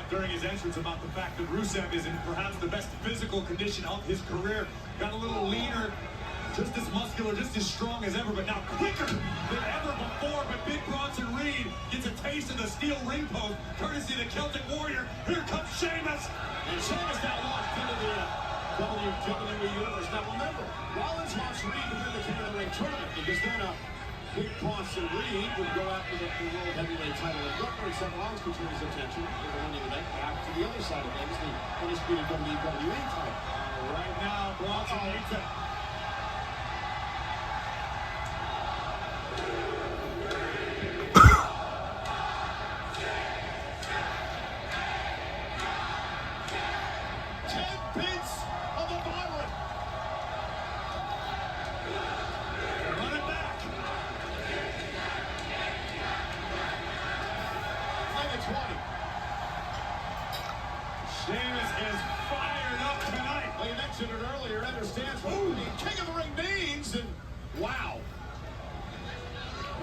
During his entrance about the fact that Rusev is in perhaps the best physical condition of his career. Got a little leaner, just as muscular, just as strong as ever, but now quicker than ever before. But big Bronson Reed gets a taste of the steel ring post, courtesy of the Celtic Warrior. Here comes Sheamus. And Sheamus got locked into the WWE Universe. Now remember, Rollins wants Reed to win the King of the Ring tournament, because then big Bronson Reed would go after the World Heavyweight title. And look where Seth Rollins could turn his attention in the Money in the Bank back to the other side of things, the undisputed WWE title. Right now, Bronson needs it. Sheamus is fired up tonight. Well, you mentioned it earlier, understands what the King of the Ring means, and wow.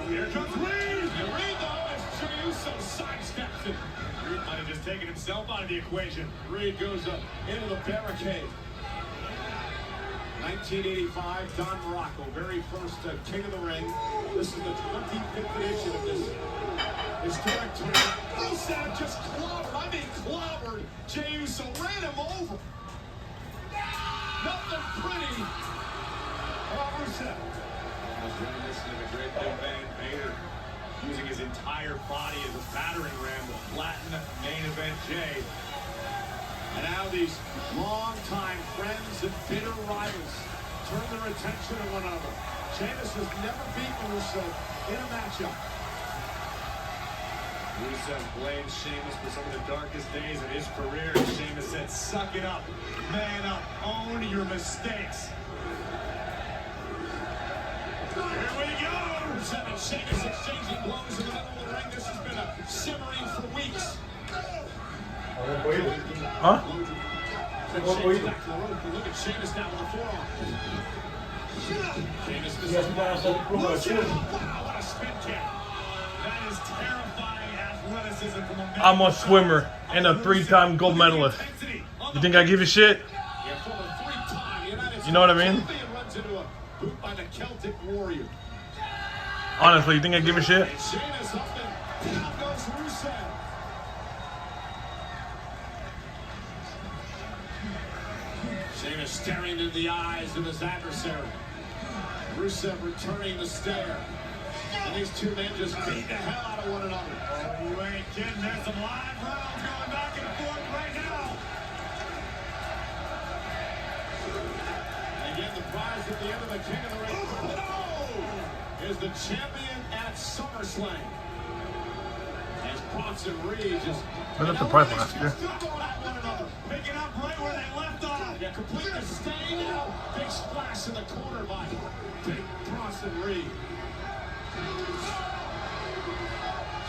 Here comes Reed. And Reed, though, as Jey Uso sidesteps it. Reed might have just taken himself out of the equation. Reed goes up into the barricade. 1985, Don Morocco, very first King of the Ring. This is the 25th edition of this historic tournament. Rusev just clobbered Jey Uso, ran him over. Nothing pretty about Rusev. Reminiscent of a great big man, Vader, using his entire body as a battering ram to flatten main event Jey. And now these longtime friends and bitter rivals turn their attention to one another. Sheamus has never beaten Rusev in a matchup. Rusev blames Sheamus for some of the darkest days of his career. Sheamus said, suck it up, man up, own your mistakes. Here we go! Rusev and Sheamus exchanging blows in the middle of the ring. This has been simmering for weeks. Huh? Look at Sheamus now with the forearm. Sheamus wow, what a spin kick. That is terrifying athleticism from a man. I'm a swimmer and a 3-time gold medalist. You think I give a shit? You know what I mean? Runs into a boot by the Celtic Warrior. Honestly, you think I give a shit? Sheamus up and down goes Rusev. Sheamus staring into the eyes of his adversary. Rusev returning the stare. And these two men just beat the hell out of one another. Oh, you ain't kidding. There's some live rounds going back and forth right now. And again, the prize at the end of the King of the Ring is the champion at SummerSlam. As Bronson Reed just... I got the prize last year. Picking up right where they left off. Yeah, completely staying out. Big splash in the corner by big Bronson Reed.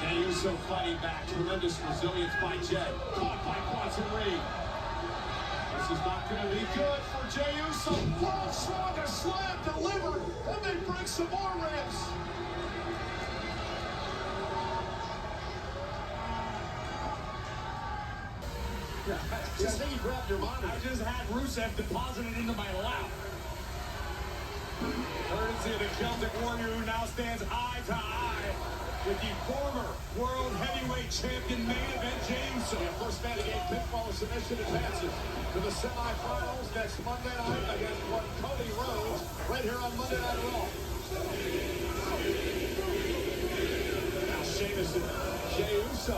Jey Uso fighting back. Tremendous resilience by Jey. Caught by Bronson Reed. This is not going to be good for Jey Uso. World Strongest Slam delivered. And they break some more ribs. Yeah, I think he grabbed your monitor. I just had Rusev deposited into my lap. Courtesy of the Celtic Warrior, who now stands eye to eye with the former World Heavyweight Champion main event Jey Uso. Yeah, first man to gain pinfall submission advances to the semifinals next Monday night against one Cody Rhodes right here on Monday Night Raw. Now Sheamus and Jey Uso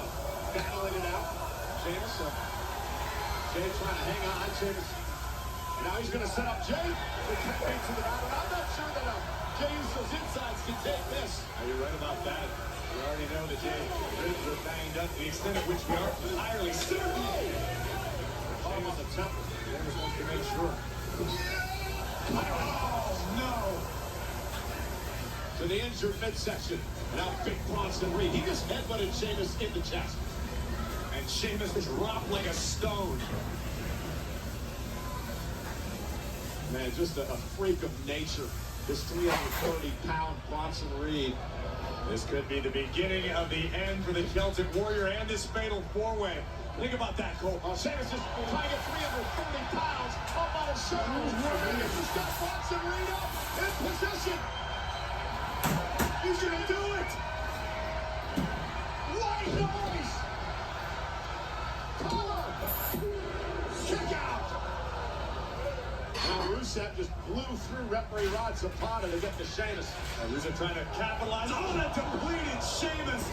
battling it out. Sheamus, Jey trying to hang on. Sheamus. Now he's going to set up Jey for 10 beats in the battle. I'm not sure that Jey Uso's insides can take this. You're right about that. We already know that Jey's ribs are banged up to the extent of which we are entirely certain. Palm on the temple. Sheamus wants to make sure. Oh, no. To the injured midsection. Now big Bronson Reed. He just headbutted Sheamus in the chest. And Sheamus dropped like a stone. Man, just a freak of nature. This 330-pound Bronson Reed. This could be the beginning of the end for the Celtic Warrior and this fatal four-way. Think about that, Cole. Sheamus just trying to get 330 pounds up on his shoulders. He's got Bronson Reed up in position. He's going to do it. White noise. Collar. Kick out. Now Rusev just blew through referee Rod Zapata to get to Sheamus. Rusev trying to capitalize on that depleted Sheamus.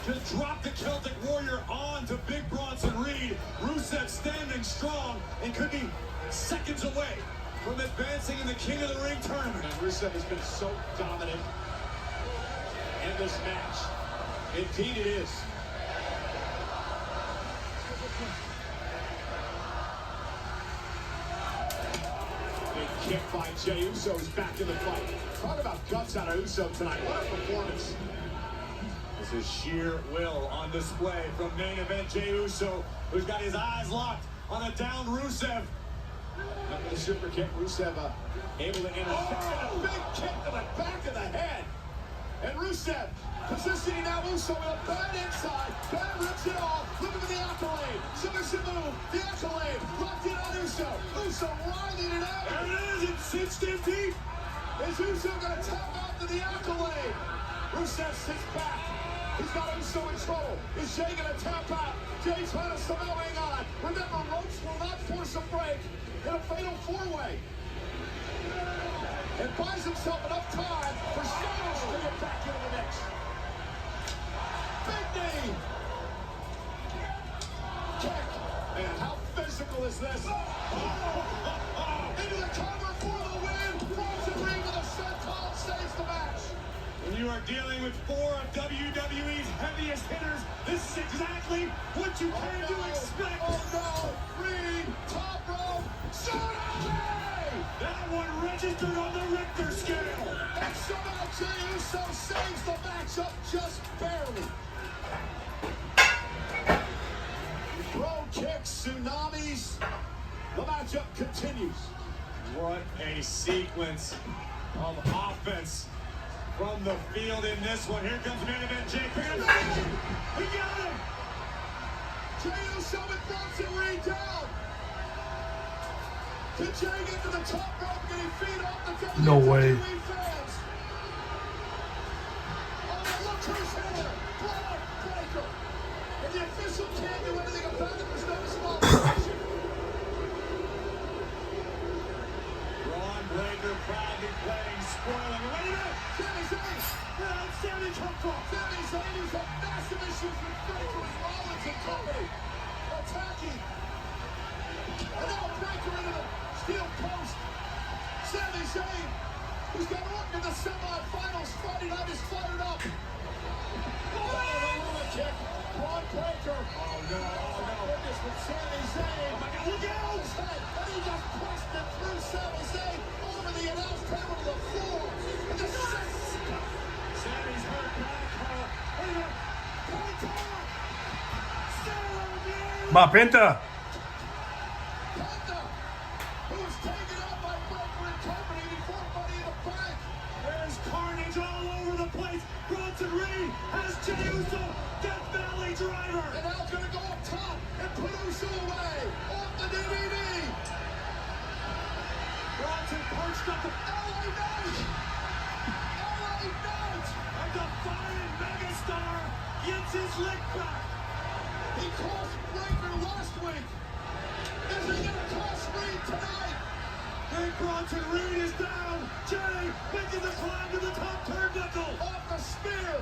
Just dropped the Celtic Warrior on to big Bronson Reed. Rusev standing strong and could be seconds away from advancing in the King of the Ring tournament. And Rusev has been so dominant in this match. Indeed it is. Big kick by Jey Uso is back in the fight. Talk about guts out of Uso tonight. What a performance. This is sheer will on display from main event Jey Uso, who's got his eyes locked on a down Rusev. Up with a super kick, Rusev able to intercept. A big kick to the back of the head. And Rusev positioning now Uso with a bad inside. Bad rips it off. Looking for the accolade. Submission move. The accolade. Locked in on Uso. Uso writhing it out. There it is. It's cinched in deep. Is Uso going to tap out to the accolade? Rusev sits back. He's got Uso in trouble. Is Jey going to tap out? Jey trying to somehow hang on. Remember, ropes will not force a break in a fatal four-way. And buys himself enough time for Sheamus to get back into the mix. Big knee. Kick. Man, how physical is this? Into the cover for the win. Bronson Reed with a senton saves the match. When you are dealing with four of WWE's heaviest hitters, this is exactly what you came to expect. Oh no! Reed, top rope, tsunami! That one registered on the Richter scale. And somehow Jey Uso saves the matchup just barely. Throw kicks, tsunamis. The matchup continues. What a sequence of offense from the field in this one. Here comes main event Jey. He got him. Jey Uso with Bronson Reed down. Can Jey get to the top rope? Can he feed off the WWE No way. fans? Oh, look who's here. Braun Breaker. And the official can't do anything about it. There's no disqualification. Braun Breaker proudly playing spoiling. Wait a minute. Sami Zayn. Where did Sami come from? Sami Zayn, who's had massive issues with Breaker and Rollins and company. Attacking. And now Breaker into the steel post. Sami Zayn, who's got Orton in the semifinals, fighting out, is fired up. Oh, the kick. Braun Breaker. Oh no, oh no. Goodness, with Sami Zayn. Oh my God, look out! And he just pressed it through Sami Zayn over the announce table to the floor. And the Sammy's hurt back. Wait a minute. Ma Penta. Penta, who was taken out by Breaker and company before Money in the Bank. There's carnage all over the place. Bronson Reed has Jey Uso. Death Valley driver. And now going to go up top and put Uso away off the DVD. Bronson perched up the LA Knight. LA Knight. a defiant megastar gets his lick back. He cost Breaker last week. Is he going to cost Reed tonight? Big Bronson Reed is down. Jey making the climb to the top turnbuckle. Off the spear.